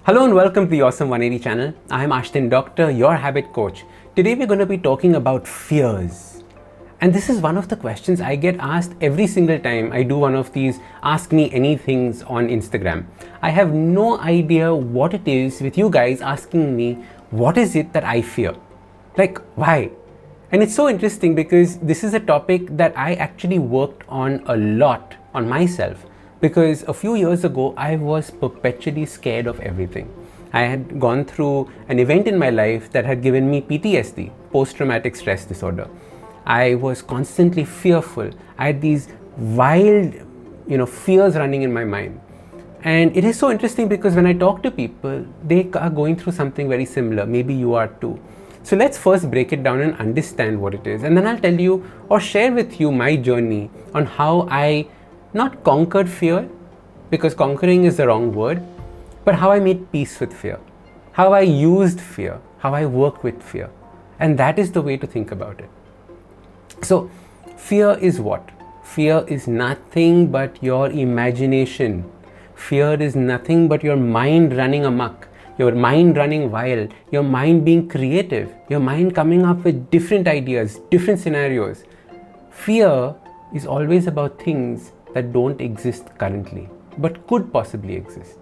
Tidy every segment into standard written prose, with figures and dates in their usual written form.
Hello and welcome to the Awesome 180 channel. I'm Ashton Doctor, your habit coach. Today we're going to be talking about fears. And this is one of the questions I get asked every single time I do one of these Ask Me Anythings on Instagram. I have no idea what it is with you guys asking me, what is it that I fear? Like, why? And it's so interesting because this is a topic that I actually worked on a lot on myself. Because a few years ago, I was perpetually scared of everything. I had gone through an event in my life that had given me PTSD, post-traumatic stress disorder. I was constantly fearful. I had these wild, fears running in my mind. And it is so interesting because when I talk to people, they are going through something very similar. Maybe you are too. So let's first break it down and understand what it is. And then I'll tell you or share with you my journey on how I not conquered fear, because conquering is the wrong word, but how I made peace with fear, how I used fear, how I work with fear. And that is the way to think about it. So fear is what? Fear is nothing but your imagination. Fear is nothing but your mind running amok, your mind running wild, your mind being creative, your mind coming up with different ideas, different scenarios. Fear is always about things that don't exist currently, but could possibly exist.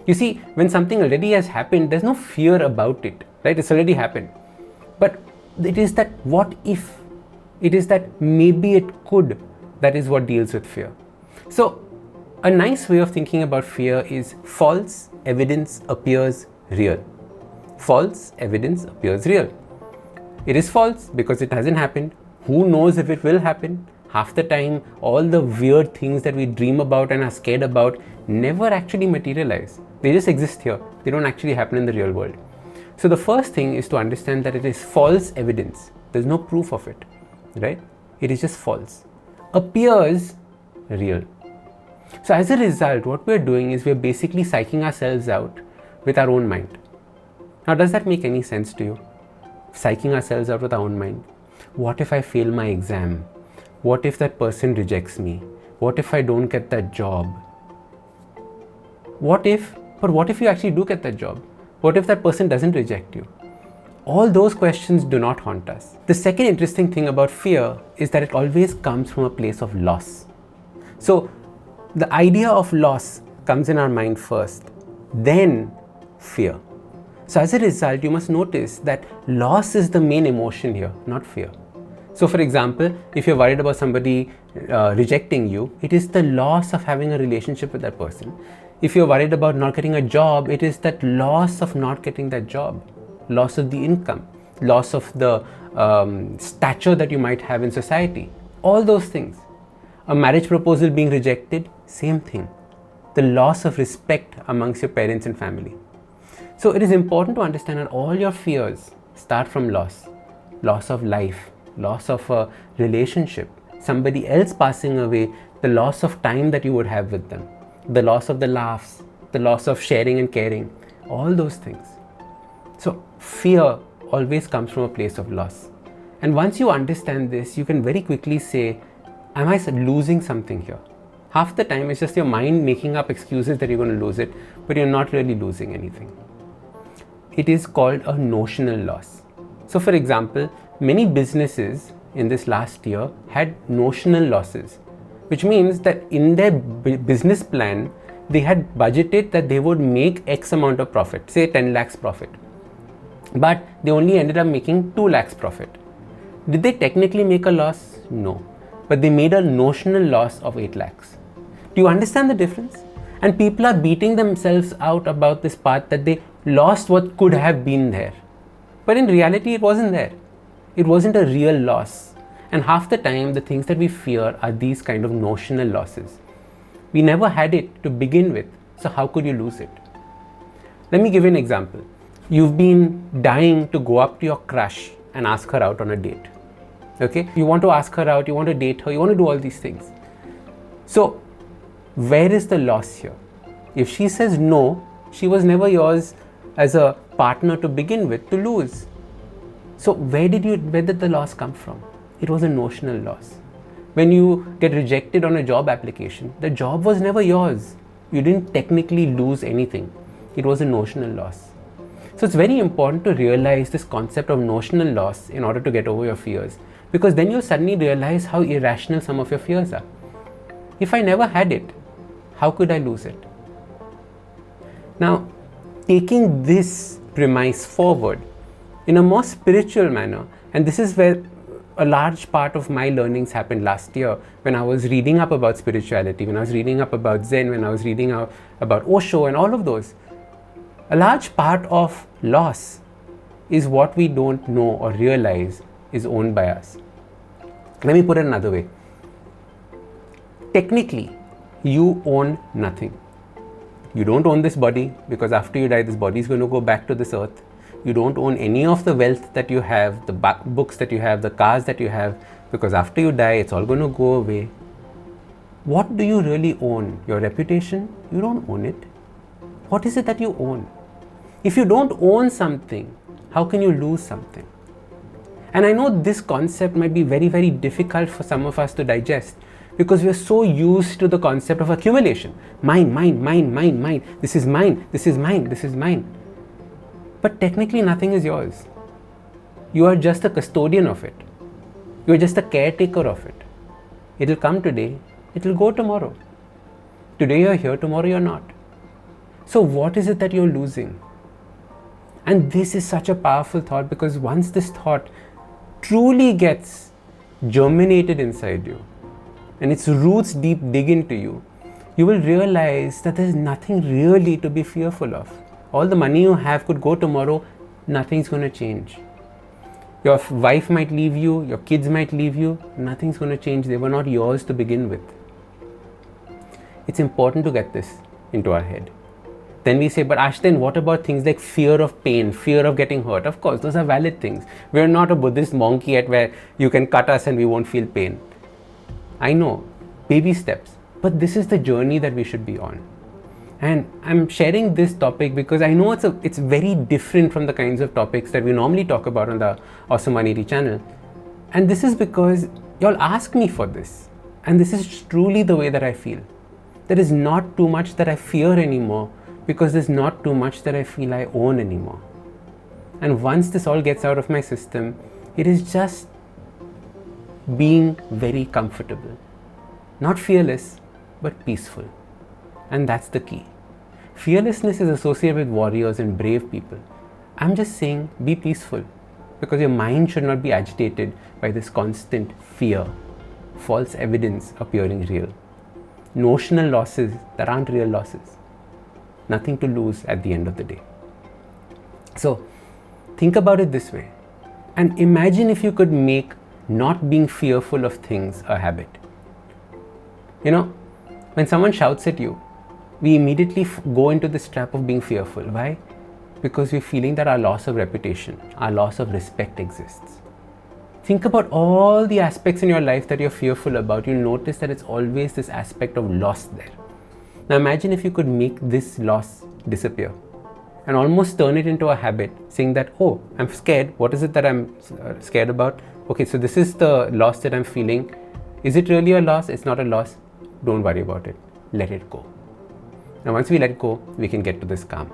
You see, when something already has happened, there's no fear about it, right? It's already happened. But it is that what if, it is that maybe it could, that is what deals with fear. So a nice way of thinking about fear is false evidence appears real. False evidence appears real. It is false because it hasn't happened. Who knows if it will happen? Half the time, all the weird things that we dream about and are scared about never actually materialize. They just exist here. They don't actually happen in the real world. So the first thing is to understand that it is false evidence. There's no proof of it, right? It is just false. Appears real. So as a result, what we're doing is we're basically psyching ourselves out with our own mind. Now, does that make any sense to you? Psyching ourselves out with our own mind. What if I fail my exam? What if that person rejects me? What if I don't get that job? What if you actually do get that job? What if that person doesn't reject you? All those questions do not haunt us. The second interesting thing about fear is that it always comes from a place of loss. So the idea of loss comes in our mind first, then fear. So as a result, you must notice that loss is the main emotion here, not fear. So for example, if you're worried about somebody rejecting you, it is the loss of having a relationship with that person. If you're worried about not getting a job, it is that loss of not getting that job, loss of the income, loss of the stature that you might have in society, all those things. A marriage proposal being rejected, same thing. The loss of respect amongst your parents and family. So it is important to understand that all your fears start from loss. Loss of life, loss of a relationship, somebody else passing away, the loss of time that you would have with them, the loss of the laughs, the loss of sharing and caring, all those things. So fear always comes from a place of loss. And once you understand this, you can very quickly say, am I losing something here? Half the time it's just your mind making up excuses that you're going to lose it, but you're not really losing anything. It is called a notional loss. So for example, many businesses in this last year had notional losses, which means that in their business plan, they had budgeted that they would make X amount of profit, say 10 lakhs profit, but they only ended up making 2 lakhs profit. Did they technically make a loss? No, but they made a notional loss of 8 lakhs. Do you understand the difference? And people are beating themselves out about this part that they lost what could have been there. But in reality, it wasn't there. It wasn't a real loss. And half the time, the things that we fear are these kind of notional losses. We never had it to begin with. So how could you lose it? Let me give you an example. You've been dying to go up to your crush and ask her out on a date. Okay? You want to ask her out, you want to date her, you want to do all these things. So where is the loss here? If she says no, she was never yours as a partner to begin with to lose. So where did the loss come from? It was a notional loss. When you get rejected on a job application, the job was never yours. You didn't technically lose anything. it was a notional loss. So it's very important to realize this concept of notional loss in order to get over your fears, because then you suddenly realize how irrational some of your fears are. If I never had it, how could I lose it? Now, taking this premise forward in a more spiritual manner, and this is where a large part of my learnings happened last year when I was reading up about spirituality, when I was reading up about Zen, when I was reading up about Osho and all of those. A large part of loss is what we don't know or realize is owned by us. Let me put it another way. Technically, you own nothing. You don't own this body, because after you die, this body is going to go back to this earth. You don't own any of the wealth that you have, the books that you have, the cars that you have, because after you die, it's all going to go away. What do you really own? Your reputation? You don't own it. What is it that you own? If you don't own something, how can you lose something? And I know this concept might be very, very difficult for some of us to digest, because we are so used to the concept of accumulation. Mine, mine, mine, mine, mine. This is mine, this is mine, this is mine. But technically nothing is yours. You are just a custodian of it. You are just a caretaker of it. It will come today, it will go tomorrow. Today you are here, tomorrow you are not. So what is it that you are losing? And this is such a powerful thought, because once this thought truly gets germinated inside you and its roots deep dig into you, you will realize that there is nothing really to be fearful of. All the money you have could go tomorrow, nothing's going to change. Your wife might leave you, your kids might leave you, nothing's going to change. They were not yours to begin with. It's important to get this into our head. Then we say, but Ashton, what about things like fear of pain, fear of getting hurt? Of course, those are valid things. We're not a Buddhist monk yet where you can cut us and we won't feel pain. I know, baby steps, but this is the journey that we should be on. And I'm sharing this topic because I know it's very different from the kinds of topics that we normally talk about on the Awesome 180 channel. And this is because y'all ask me for this. And this is truly the way that I feel. There is not too much that I fear anymore, because there's not too much that I feel I own anymore. And once this all gets out of my system, it is just being very comfortable. Not fearless, but peaceful. And that's the key. Fearlessness is associated with warriors and brave people. I'm just saying, be peaceful, because your mind should not be agitated by this constant fear, false evidence appearing real, notional losses that aren't real losses. Nothing to lose at the end of the day. So think about it this way, and imagine if you could make not being fearful of things a habit. You know, when someone shouts at you, we immediately go into this trap of being fearful. Why? Because we're feeling that our loss of reputation, our loss of respect exists. Think about all the aspects in your life that you're fearful about. You'll notice that it's always this aspect of loss there. Now imagine if you could make this loss disappear and almost turn it into a habit, saying that, oh, I'm scared. What is it that I'm scared about? Okay, so this is the loss that I'm feeling. Is it really a loss? It's not a loss. Don't worry about it. Let it go. Now once we let go, we can get to this calm.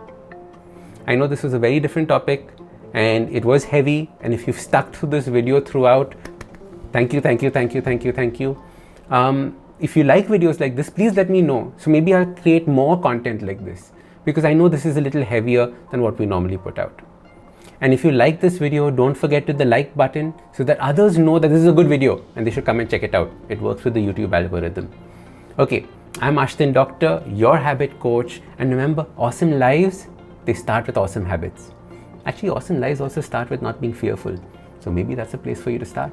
I know this was a very different topic and it was heavy, and if you've stuck to this video throughout, thank you, thank you, thank you, thank you, thank you. If you like videos like this, please let me know. So maybe I'll create more content like this, because I know this is a little heavier than what we normally put out. And if you like this video, don't forget to hit the like button so that others know that this is a good video and they should come and check it out. It works with the YouTube algorithm. Okay, I'm Ashton Doctor, your habit coach. And remember, awesome lives, they start with awesome habits. Actually, awesome lives also start with not being fearful. So maybe that's a place for you to start.